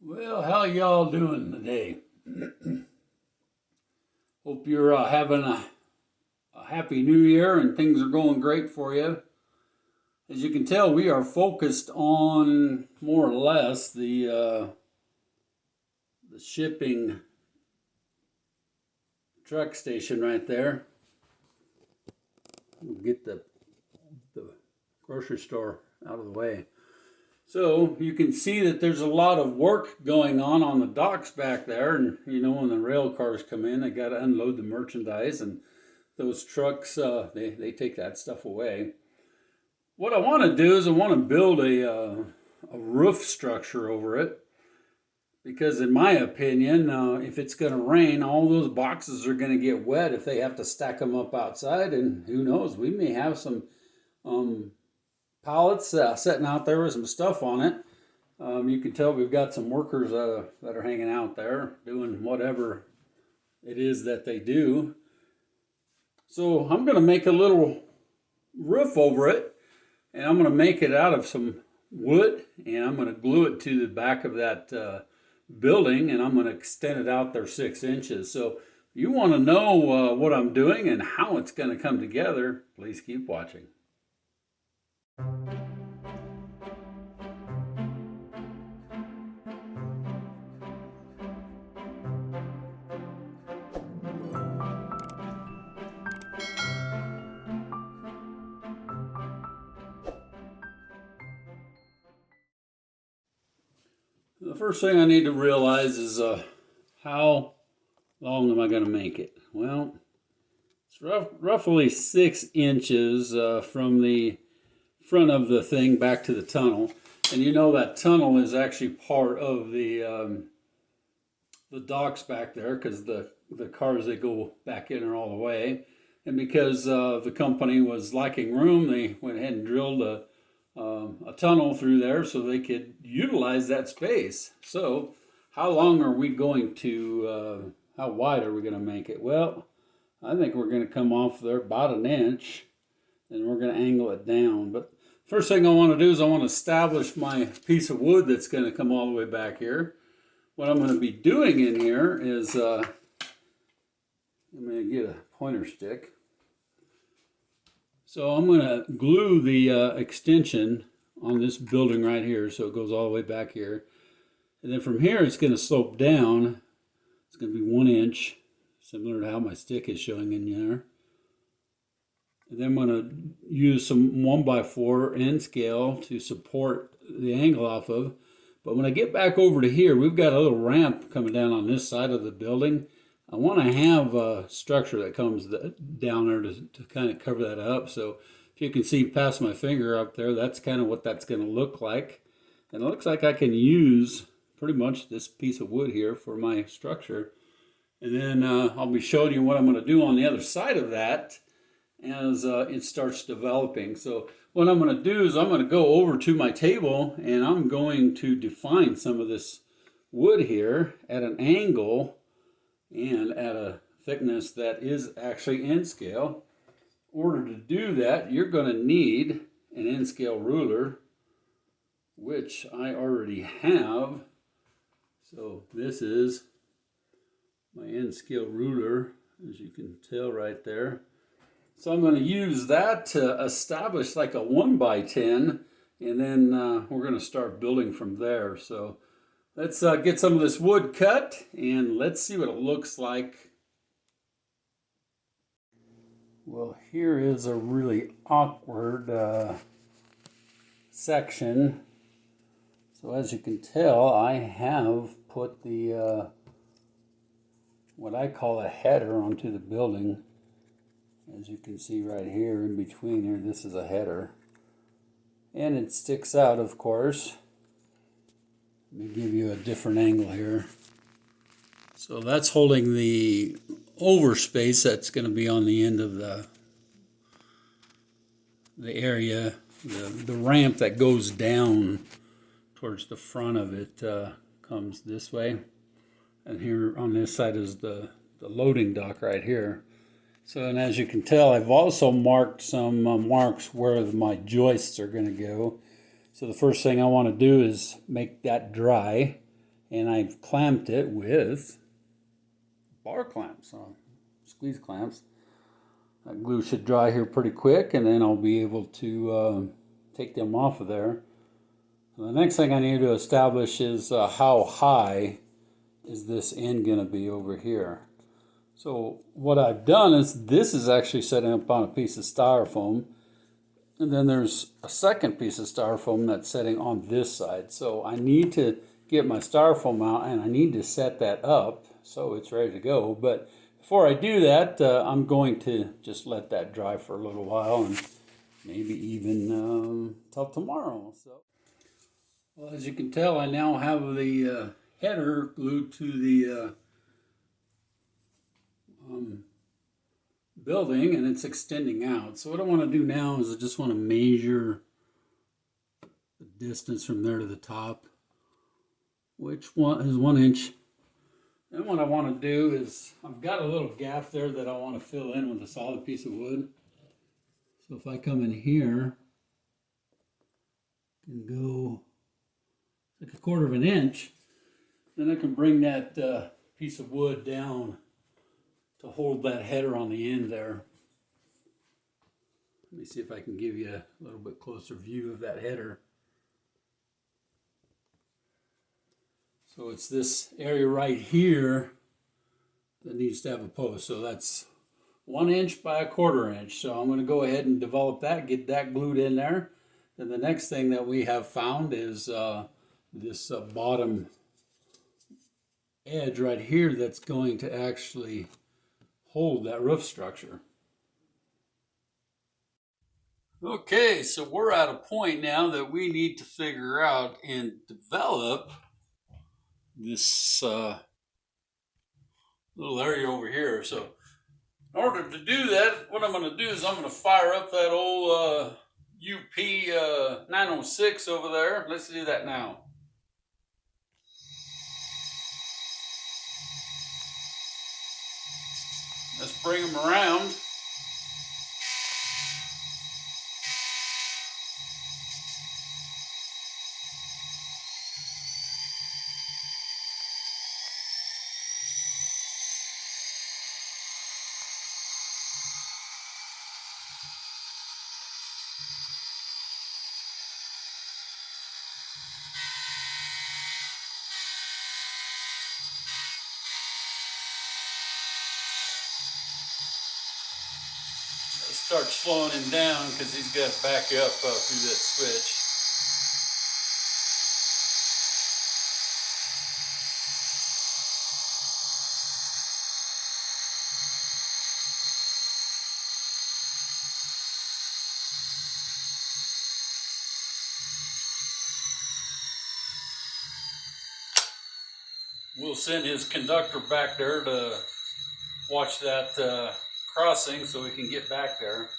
Well, how y'all doing today? Hope you're having a happy new year and things are going great for you. As you can tell, we are focused on more or less the shipping truck station right there. We'll get the grocery store out of the way. So you can see that there's a lot of work going on the docks back there. And you know, when the rail cars come in, they got to unload the merchandise, and those trucks, they take that stuff away. What I want to do is I want to build a roof structure over it. Because in my opinion, if it's going to rain, all those boxes are going to get wet if they have to stack them up outside. And who knows, we may have some pallets sitting out there with some stuff on it. You can tell we've got some workers that are hanging out there doing whatever it is that they do. So I'm going to make a little roof over it, and I'm going to make it out of some wood, and I'm going to glue it to the back of that building, and I'm going to extend it out there 6 inches. So if you want to know what I'm doing and how it's going to come together, please keep watching. The first thing I need to realize is how long am I going to make it? Well, it's roughly 6 inches from the front of the thing back to the tunnel. And you know that tunnel is actually part of the docks back there, because the cars that go back in are all the way. And because the company was lacking room, they went ahead and drilled a tunnel through there so they could utilize that space. So how long are we going to, how wide are we going to make it? Well, I think we're going to come off there about 1 inch, and we're going to angle it down. But first thing I want to do is I want to establish my piece of wood that's going to come all the way back here. What I'm going to be doing in here is, I'm going to get a pointer stick. So I'm going to glue the extension on this building right here, so it goes all the way back here. And then from here it's going to slope down. It's going to be 1 inch, similar to how my stick is showing in there. And then I'm going to use some 1x4 end scale to support the angle off of. But when I get back over to here, we've got a little ramp coming down on this side of the building. I want to have a structure that comes down there to kind of cover that up. So if you can see past my finger up there, that's kind of what that's going to look like. And it looks like I can use pretty much this piece of wood here for my structure. And then I'll be showing you what I'm going to do on the other side of that as it starts developing. So what I'm going to do is I'm going to go over to my table, and I'm going to define some of this wood here at an angle and at a thickness that is actually N scale. In order to do that, you're going to need an N scale ruler, which I already have. So this is my N scale ruler, as you can tell right there. So I'm going to use that to establish like a 1x10, and then we're going to start building from there. So let's get some of this wood cut, and let's see what it looks like. Well, here is a really awkward section. So as you can tell, I have put the what I call a header onto the building. As you can see right here in between here, this is a header. And it sticks out, of course. Let me give you a different angle here. So that's holding the overspace that's going to be on the end of the area. The ramp that goes down towards the front of it comes this way. And here on this side is the loading dock right here. So, and as you can tell, I've also marked some marks where my joists are going to go. So the first thing I want to do is make that dry. and I've clamped it with bar clamps, squeeze clamps. That glue should dry here pretty quick, and then I'll be able to take them off of there. And the next thing I need to establish is how high is this end going to be over here. So what I've done is this is actually setting up on a piece of styrofoam, and then there's a second piece of styrofoam that's setting on this side. So I need to get my styrofoam out and I need to set that up so it's ready to go. But before I do that, I'm going to just let that dry for a little while, and maybe even till tomorrow. So, well, as you can tell, I now have the header glued to the building, and it's extending out. So what I want to do now is I just want to measure the distance from there to the top, which one is 1 inch. Then what I want to do is I've got a little gap there that I want to fill in with a solid piece of wood. So if I come in here and go like 1/4 of an inch, then I can bring that piece of wood down to hold that header on the end there. Let me see if I can give you a little bit closer view of that header. So it's this area right here that needs to have a post. So that's 1 inch by 1/4 inch. So I'm going to go ahead and develop that, get that glued in there. Then the next thing that we have found is this bottom edge right here that's going to actually hold that roof structure. Okay, so we're at a point now that we need to figure out and develop this little area over here. So in order to do that, what I'm going to do is I'm going to fire up that old UP 906 over there. Let's do that now. Let's bring them around. Start slowing him down because he's got to back up through that switch. We'll send his conductor back there to watch that crossing so we can get back there.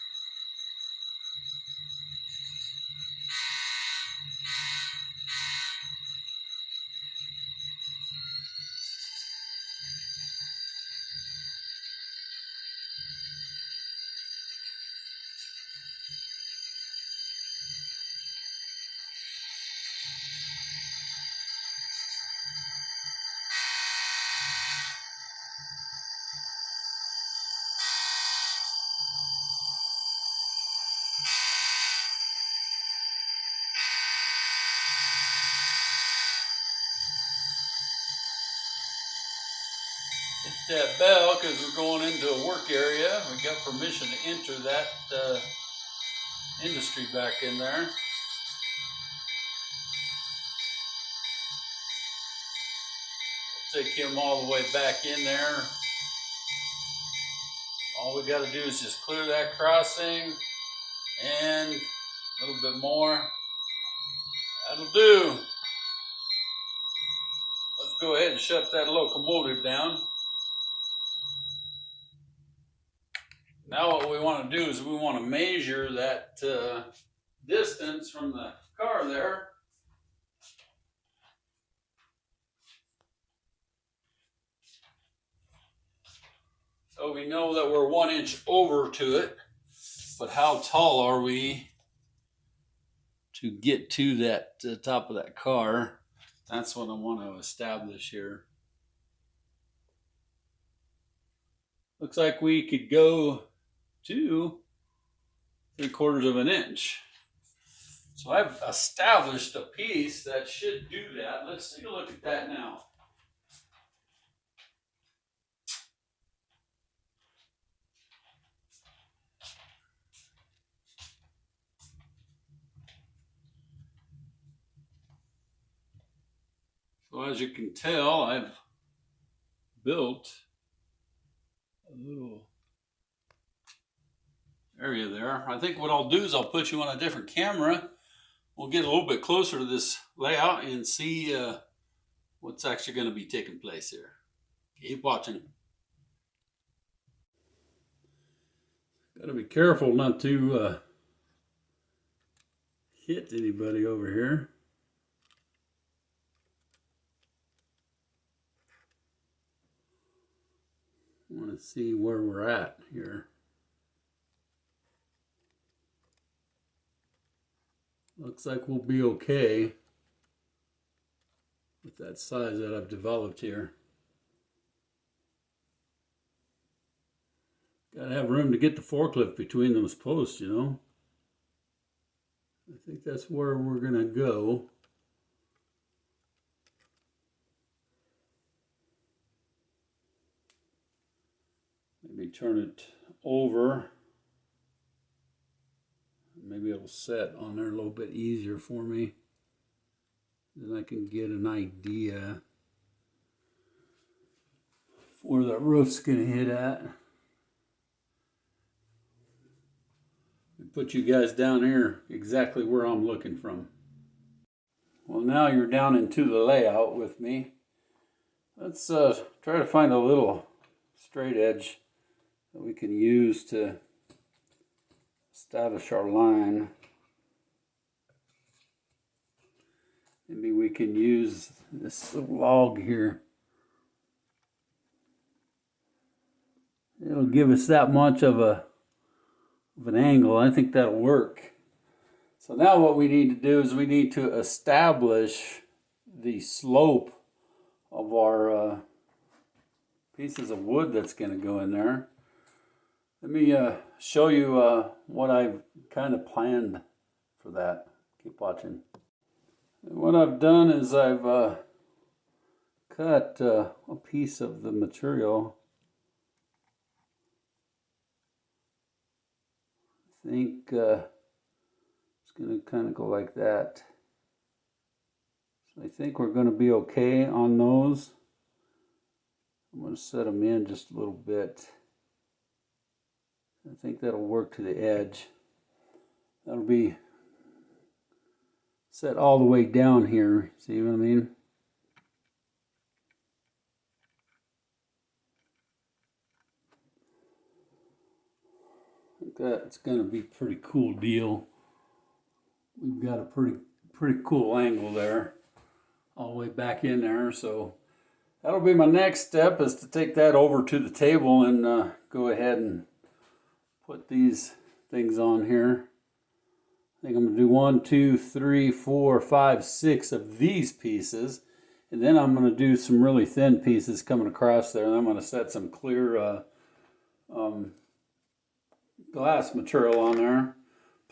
Hit that bell because we're going into a work area. We got permission to enter that industry back in there. Take him all the way back in there. All we got to do is just clear that crossing and a little bit more. That'll do. Let's go ahead and shut that locomotive down. Now what we want to do is we want to measure that distance from the car there. So we know that we're 1 inch over to it, but how tall are we to get to that top of that car? That's what I want to establish here. Looks like we could go to 3/4 of an inch. So I've established a piece that should do that. Let's take a look at that now. So as you can tell, I've built a little area there. I think what I'll do is I'll put you on a different camera. We'll get a little bit closer to this layout and see what's actually going to be taking place here. Keep watching. Got to be careful not to hit anybody over here. I want to see where we're at here. Looks like we'll be okay with that size that I've developed here. Gotta have room to get the forklift between those posts, you know. I think that's where we're gonna go. Maybe turn it over. Maybe it'll set on there a little bit easier for me. Then I can get an idea where the roof's gonna hit at. Put you guys down here exactly where I'm looking from. Well, now you're down into the layout with me. Let's try to find a little straight edge that we can use to establish our line. Maybe we can use this little log here. It'll give us that much of an angle. I think that'll work. So now what we need to do is we need to establish the slope of our pieces of wood that's going to go in there. Let me show you what I've kind of planned for that. Keep watching. And what I've done is I've cut a piece of the material. I think it's going to kind of go like that. So I think we're going to be okay on those. I'm going to set them in just a little bit. I think that'll work to the edge. That'll be set all the way down here. See what I mean? I think that's going to be a pretty cool deal. We've got a pretty cool angle there, all the way back in there. So that'll be my next step, is to take that over to the table and go ahead and put these things on here. I think I'm going to do 1, 2, 3, 4, 5, 6 of these pieces. And then I'm going to do some really thin pieces coming across there. And I'm going to set some clear glass material on there,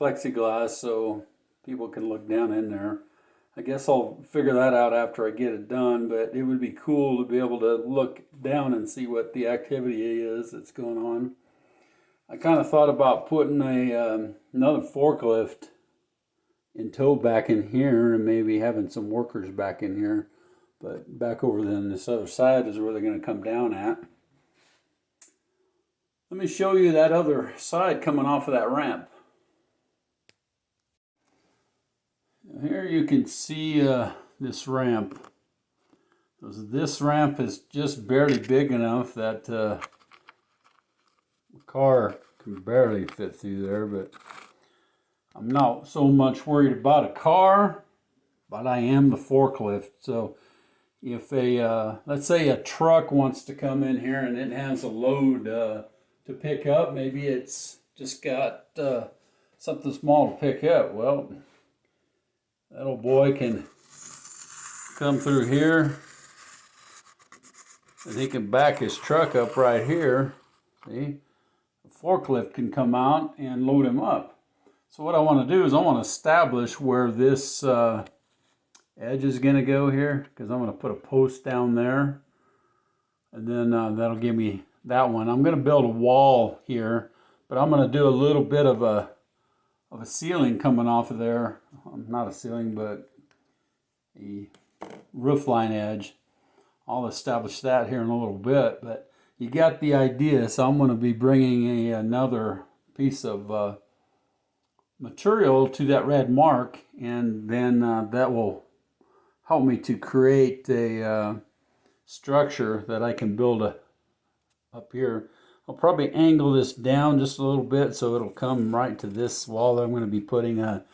plexiglass, so people can look down in there. I guess I'll figure that out after I get it done, but it would be cool to be able to look down and see what the activity is that's going on. I kind of thought about putting another forklift in tow back in here and maybe having some workers back in here, but back over then this other side is where they're going to come down at. Let me show you that other side coming off of that ramp. Here you can see this ramp. This ramp is just barely big enough that the car can barely fit through there, but I'm not so much worried about a car, but I am the forklift. So if let's say a truck wants to come in here and it has a load to pick up, maybe it's just got something small to pick up. Well, that old boy can come through here, and he can back his truck up right here. See, the forklift can come out and load him up. So what I want to do is I want to establish where this edge is going to go here, because I'm going to put a post down there, and then that'll give me that one. I'm going to build a wall here, but I'm going to do a little bit of a ceiling coming off of there. Not a ceiling, but a roof line edge. I'll establish that here in a little bit, but you got the idea. So I'm going to be bringing another piece of material to that red mark, and then that will help me to create a structure that I can build up here. I'll probably angle this down just a little bit so it'll come right to this wall. I'm going to be putting a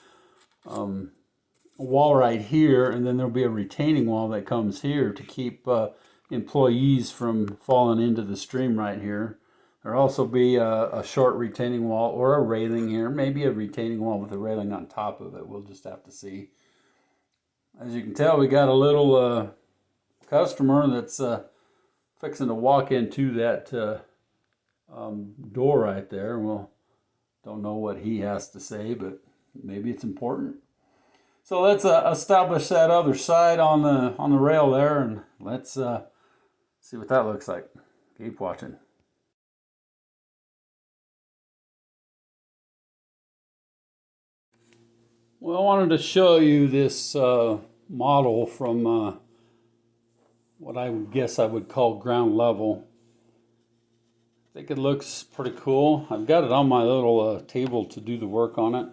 wall right here, and then there'll be a retaining wall that comes here to keep employees from falling into the stream right here. There'll also be a short retaining wall or a railing here, maybe a retaining wall with a railing on top of it. We'll just have to see. As you can tell, we got a little customer that's fixing to walk into that door right there. Well, don't know what he has to say, but maybe it's important. So let's establish that other side on the rail there, and let's see what that looks like. Keep watching. Well, I wanted to show you this model from what I would guess I would call ground level. I think it looks pretty cool. I've got it on my little table to do the work on it.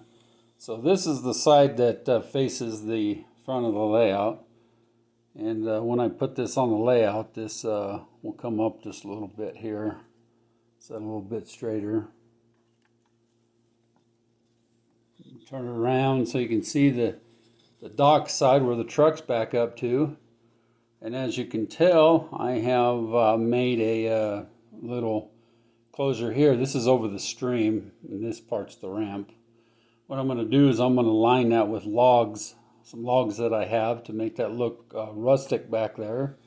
So this is the side that faces the front of the layout. And when I put this on the layout, this will come up just a little bit here. Set a little bit straighter. Turn it around so you can see the dock side where the truck's back up to. And as you can tell, I have made a little enclosure here. This is over the stream, and this part's the ramp. What I'm going to do is I'm going to line that with logs, some logs that I have to make that look rustic back there.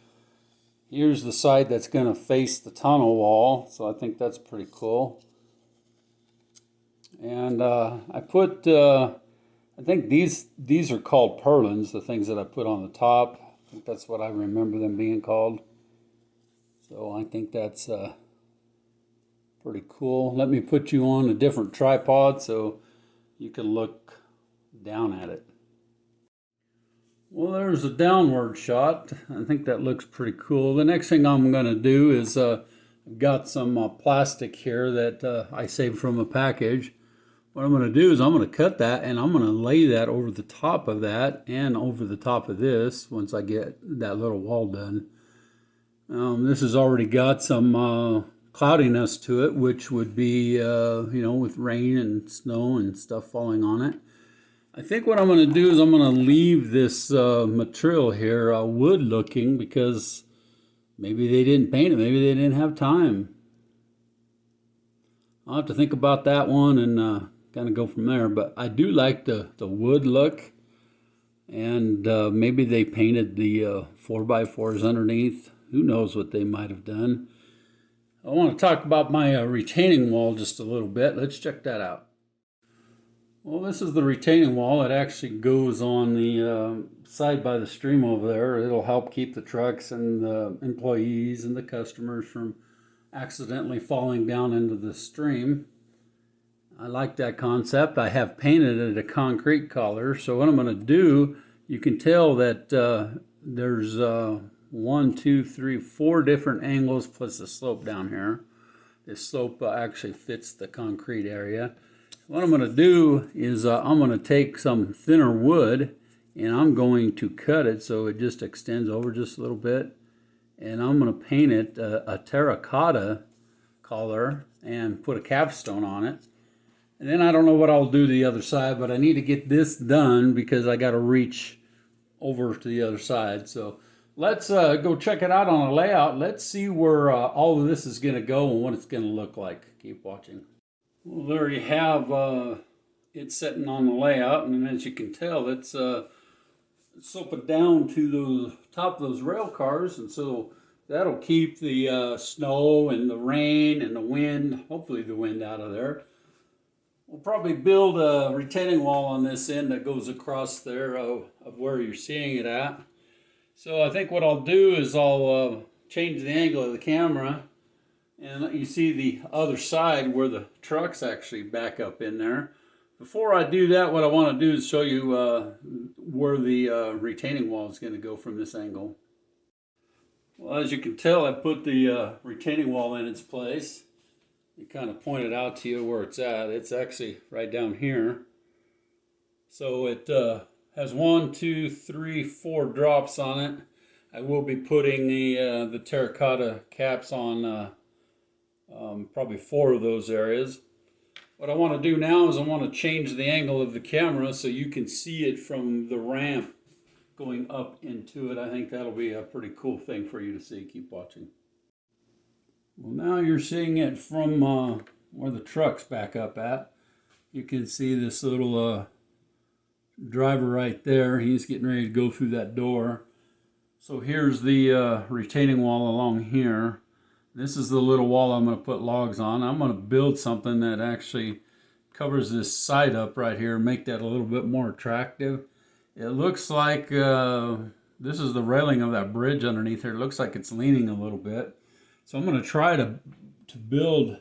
Here's the side that's going to face the tunnel wall, so I think that's pretty cool. And I put, I think these are called purlins, the things that I put on the top. I think that's what I remember them being called. So I think that's pretty cool. Let me put you on a different tripod so you can look down at it. Well, there's a downward shot. I think that looks pretty cool. The next thing I'm going to do is I've got some plastic here that I saved from a package. What I'm going to do is I'm going to cut that, and I'm going to lay that over the top of that and over the top of this once I get that little wall done. This has already got some cloudiness to it, which would be, you know, with rain and snow and stuff falling on it. I think what I'm going to do is I'm going to leave this material here wood looking, because maybe they didn't paint it, maybe they didn't have time. I'll have to think about that one and kind of go from there, but I do like the wood look, and maybe they painted the 4x4s underneath. Who knows what they might have done. I want to talk about my retaining wall just a little bit. Let's check that out. Well, this is the retaining wall. It actually goes on the side by the stream over there. It'll help keep the trucks and the employees and the customers from accidentally falling down into the stream. I like that concept. I have painted it a concrete color. So what I'm going to do, you can tell that there's 1, 2, 3, 4 different angles plus the slope down here. This slope actually fits the concrete area. What I'm going to do is I'm going to take some thinner wood, and I'm going to cut it so it just extends over just a little bit. And I'm going to paint it a terracotta color and put a capstone on it. And then I don't know what I'll do to the other side, but I need to get this done because I got to reach over to the other side. So let's go check it out on a layout. Let's see where all of this is going to go and what it's going to look like. Keep watching. Well, there you have it sitting on the layout, and as you can tell, it's slope it down to the top of those rail cars, and so that'll keep the snow and the rain and the wind, hopefully the wind, out of there. We'll probably build a retaining wall on this end that goes across there of where you're seeing it at. So I think what I'll do is I'll change the angle of the camera, and let you see the other side where the trucks actually back up in there. Before I do that, what I want to do is show you where the retaining wall is going to go from this angle. Well, as you can tell, I put the retaining wall in its place. It kind of pointed out to you where it's at. It's actually right down here. So it has 1, 2, 3, 4 drops on it. I will be putting the terracotta caps on probably 4 of those areas. What I want to do now is I want to change the angle of the camera so you can see it from the ramp going up into it. I think that'll be a pretty cool thing for you to see. Keep watching. Well, now you're seeing it from where the truck's back up at. You can see this little driver right there. He's getting ready to go through that door. So here's the retaining wall along here. This is the little wall I'm going to put logs on. I'm going to build something that actually covers this side up right here, make that a little bit more attractive. It looks like this is the railing of that bridge underneath here. It looks like it's leaning a little bit. So I'm going to try to build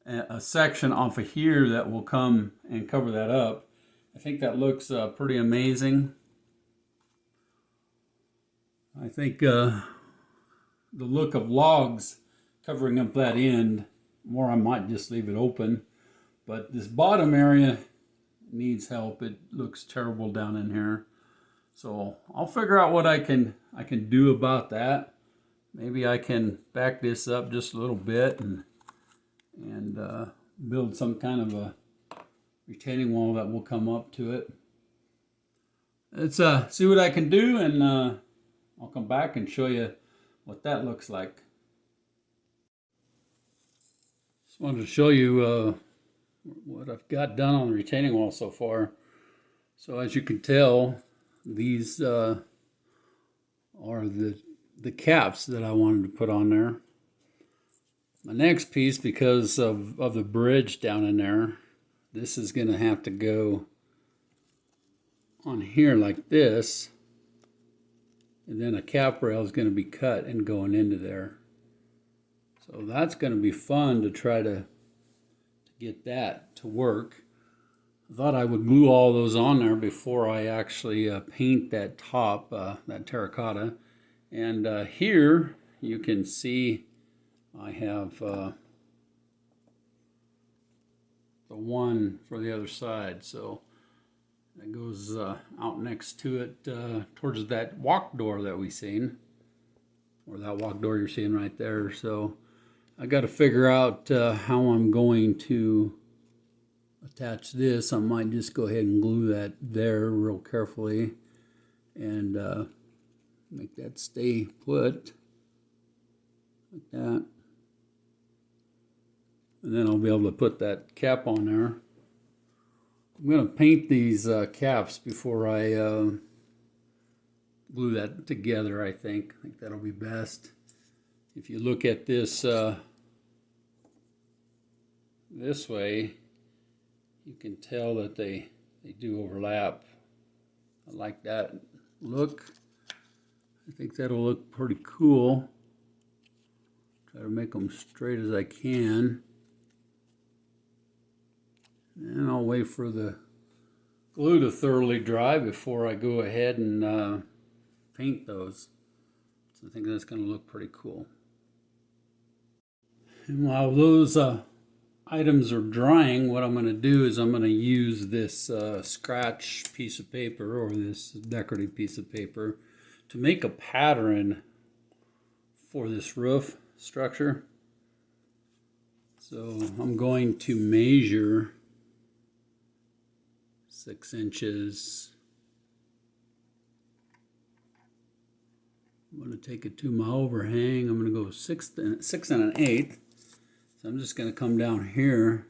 a section off of here that will come and cover that up. I think that looks pretty amazing. I think the look of logs covering up that end, or I might just leave it open. But this bottom area needs help. It looks terrible down in here. So I'll figure out what I can do about that. Maybe I can back this up just a little bit and build some kind of a retaining wall that will come up to it. Let's see what I can do, and I'll come back and show you what that looks like. Just wanted to show you what I've got done on the retaining wall so far. So as you can tell, these are the caps that I wanted to put on there. My next piece, because of the bridge down in there, this is going to have to go on here like this, and then a cap rail is going to be cut and going into there. So that's going to be fun to try to get that to work. I thought I would glue all those on there before I actually paint that top, that terracotta. And here you can see I have the one for the other side. So that goes out next to it towards that walk door that we seen, or that walk door you're seeing right there. So I got to figure out how I'm going to attach this. I might just go ahead and glue that there real carefully and make that stay put like that. And then I'll be able to put that cap on there. I'm going to paint these caps before I glue that together, I think. That'll be best. If you look at this this way, you can tell that they do overlap. I like that look. I think that'll look pretty cool. Try to make them straight as I can. And I'll wait for the glue to thoroughly dry before I go ahead and paint those. So I think that's going to look pretty cool. And while those items are drying, what I'm going to do is I'm going to use this scratch piece of paper, or this decorative piece of paper, to make a pattern for this roof structure. So I'm going to measure 6 inches. I'm going to take it to my overhang. I'm going to go 6 1/8. So I'm just going to come down here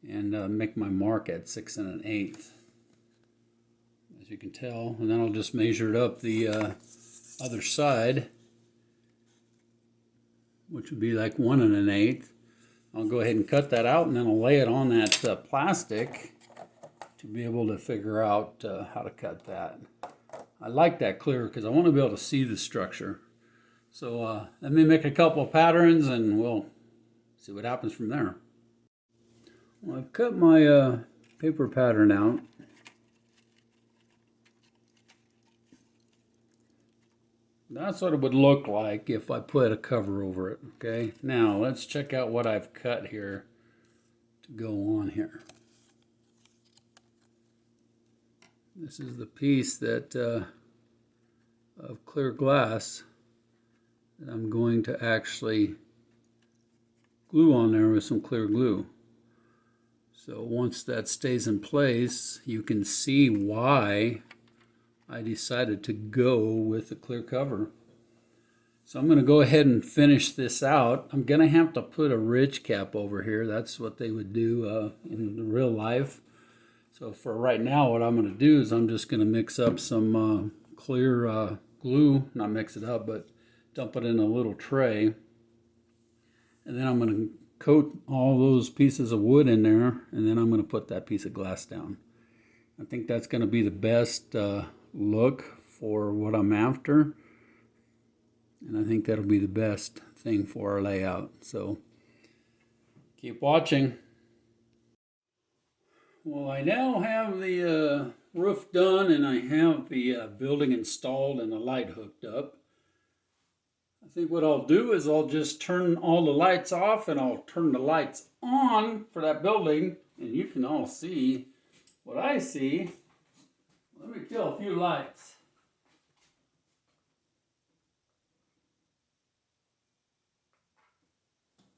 and make my mark at 6 1/8. As you can tell. And then I'll just measure it up the other side, which would be like 1 1/8. I'll go ahead and cut that out, and then I'll lay it on that plastic to be able to figure out how to cut that. I like that clear because I want to be able to see the structure. So let me make a couple of patterns and we'll see what happens from there. Well, I've cut my paper pattern out. That's what it would look like if I put a cover over it. Okay, now let's check out what I've cut here to go on here. This is the piece that of clear glass that I'm going to actually glue on there with some clear glue. So once that stays in place, you can see why I decided to go with the clear cover. So I'm going to go ahead and finish this out. I'm going to have to put a ridge cap over here. That's what they would do in the real life. So for right now, what I'm going to do is I'm just going to mix up some clear glue, not mix it up, but dump it in a little tray. And then I'm going to coat all those pieces of wood in there, and then I'm going to put that piece of glass down. I think that's going to be the best look for what I'm after. And I think that'll be the best thing for our layout. So keep watching. Well, I now have the roof done, and I have the building installed and the light hooked up. I think what I'll do is I'll just turn all the lights off and I'll turn the lights on for that building, and you can all see what I see. Let me kill a few lights.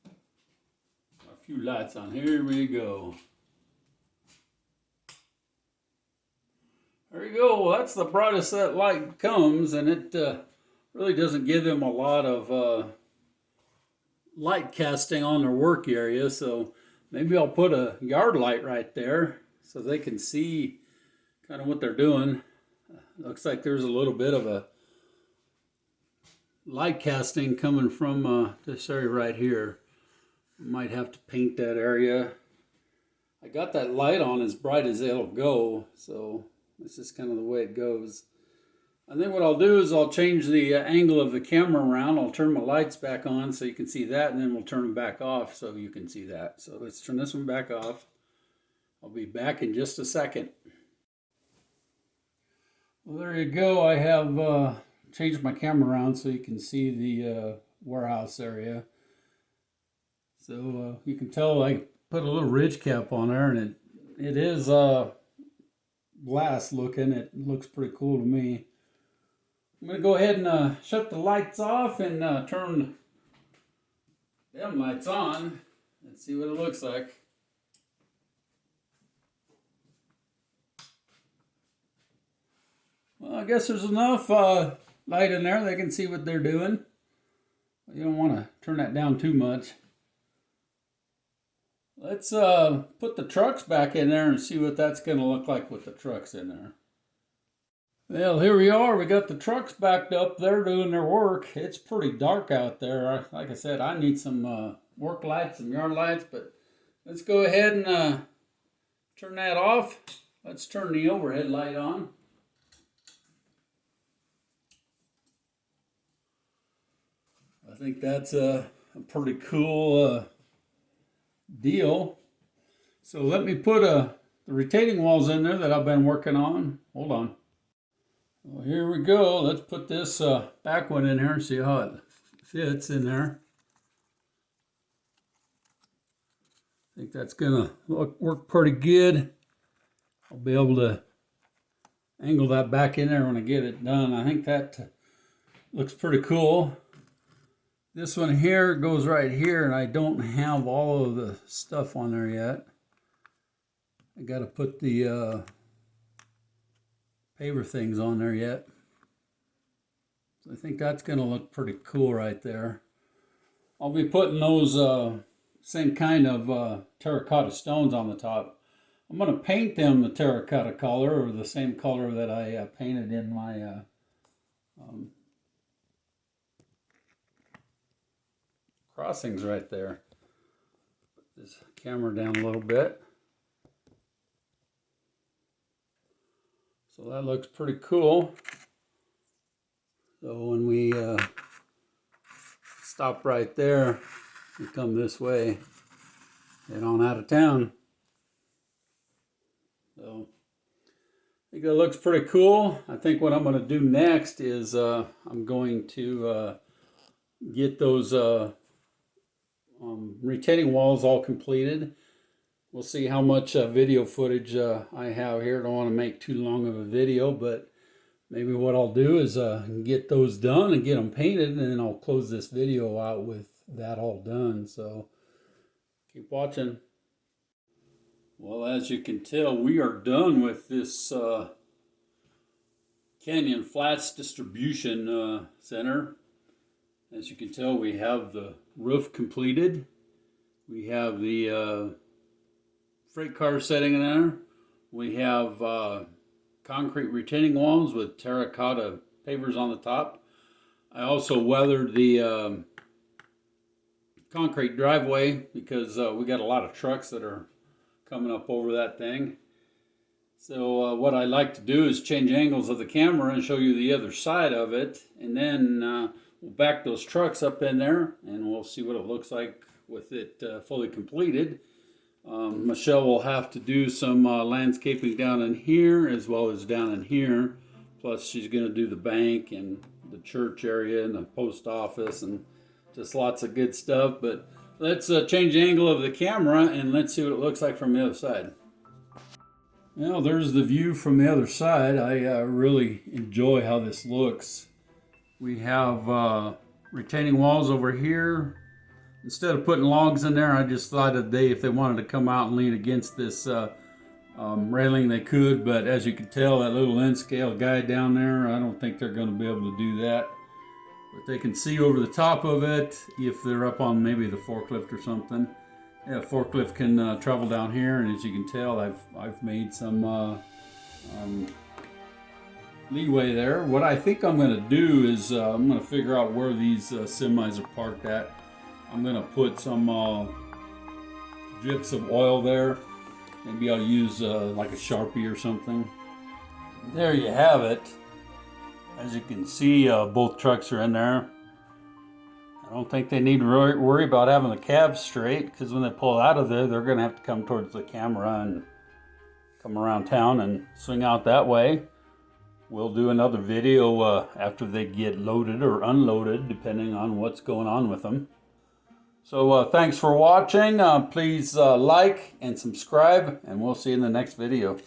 A few lights on. Here we go. There you go. Well, that's the brightest that light comes, and it really doesn't give them a lot of light casting on their work area. So maybe I'll put a yard light right there so they can see kind of what they're doing. Looks like there's a little bit of a light casting coming from this area right here. Might have to paint that area. I got that light on as bright as it'll go, so this is kind of the way it goes. I think what I'll do is I'll change the angle of the camera around. I'll turn my lights back on so you can see that, and then we'll turn them back off so you can see that. So let's turn this one back off. I'll be back in just a second. Well, there you go. I have changed my camera around so you can see the warehouse area. So you can tell I put a little ridge cap on there, and it is glass looking. It looks pretty cool to me. I'm going to go ahead and shut the lights off and turn them lights on and see what it looks like. Well, I guess there's enough light in there. They can see what they're doing. You don't want to turn that down too much. Let's put the trucks back in there and see what that's going to look like with the trucks in there. Well, here we are. We got the trucks backed up. They're doing their work. It's pretty dark out there. Like I said, I need some work lights, some yard lights, but let's go ahead and turn that off. Let's turn the overhead light on. I think that's a pretty cool deal. So let me put the retaining walls in there that I've been working on. Hold on. Well, here we go. Let's put this back one in here and see how it fits in there. I think that's gonna work pretty good. I'll be able to angle that back in there when I get it done. I think that looks pretty cool. This one here goes right here, and I don't have all of the stuff on there yet. I got to put the paver things on there yet. So I think that's going to look pretty cool right there. I'll be putting those same kind of terracotta stones on the top. I'm going to paint them the terracotta color, or the same color that I painted in my crossings right there. Put this camera down a little bit. So that looks pretty cool. So when we stop right there and come this way, head on out of town. So I think it looks pretty cool. I think what I'm going to do next is I'm going to get those retaining walls all completed. We'll see how much video footage I have here. I don't want to make too long of a video, but maybe what I'll do is get those done and get them painted, and then I'll close this video out with that all done. So keep watching. Well, as you can tell, we are done with this Canyon Flats Distribution Center. As you can tell, we have the roof completed. We have the freight car setting in there. We have concrete retaining walls with terracotta pavers on the top. I also weathered the concrete driveway because we got a lot of trucks that are coming up over that thing. So what I like to do is change angles of the camera and show you the other side of it, and then we'll back those trucks up in there and we'll see what it looks like with it fully completed. Michelle will have to do some landscaping down in here as well as down in here. Plus she's going to do the bank and the church area and the post office and just lots of good stuff. But let's change the angle of the camera and let's see what it looks like from the other side. Well, there's the view from the other side. I really enjoy how this looks. We have retaining walls over here. Instead of putting logs in there, I just thought today if they wanted to come out and lean against this railing, they could. But as you can tell, that little end scale guy down there, I don't think they're going to be able to do that. But they can see over the top of it if they're up on maybe the forklift or something. Yeah, forklift can travel down here, and as you can tell, I've made some leeway there. What I think I'm going to do is I'm going to figure out where these semis are parked at. I'm going to put some drips of oil there. Maybe I'll use like a Sharpie or something. There you have it. As you can see, both trucks are in there. I don't think they need to worry about having the cab straight, because when they pull out of there, they're going to have to come towards the camera and come around town and swing out that way. We'll do another video after they get loaded or unloaded, depending on what's going on with them. So thanks for watching. Please like and subscribe, and we'll see you in the next video.